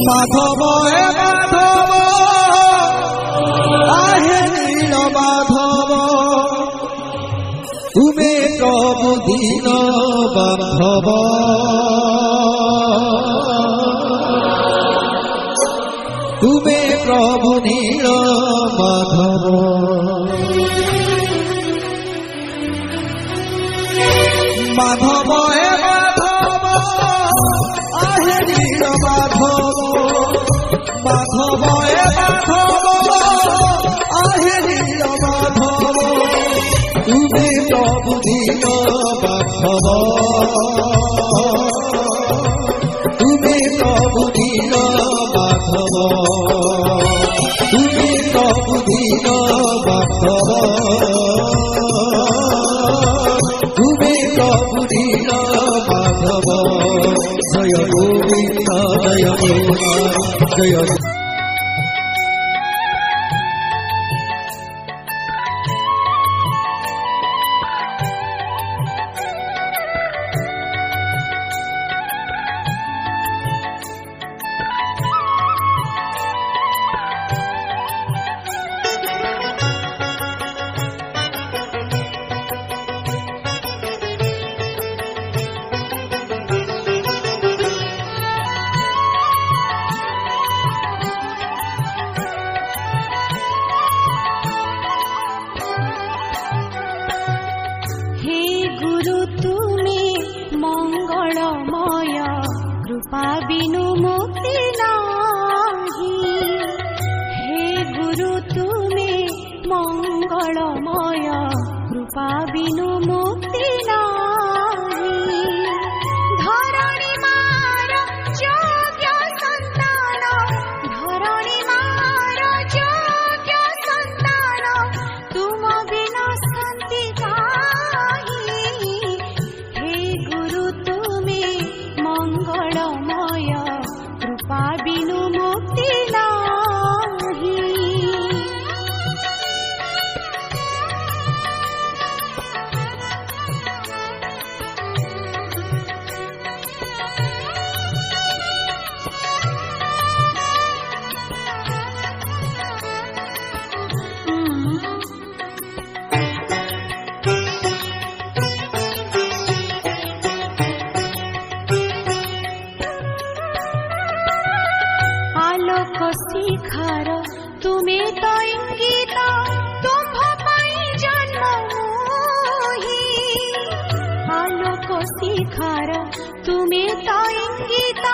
মাধব হে মাধব আহে নীল মাধব তুমি প্রভু দীন বান্ধব তুমি প্রভু নীল মাধব মাধব হে মাধব আহে নীল মাধব মাধব হে মাধব আহে নীল মাধব তুমি প্রভু দীন বান্ধব তুমি প্রভু দীন বান্ধব তুমি প্রভু দীন বান্ধব তুমি প্রভু দীন বান্ধব জয় গোবিন্দ জয় গোবিন্দ জয় कृपा बिनु मुक्ति नाही हे गुरु तुमे मंगलमय कृपा बिनु मुक्ति नाही धरणी मार योग्य संतान धरणी मार योग्य संतान तुम बिना शांति काहि हे गुरु तुमे मंगलमय कृपा बिनु मुक्ति नाही आलोक शिखर तुमे तो इंगित तुम्भ पाई जन्म मोहि आलोक शिखर तुमे तो इंगित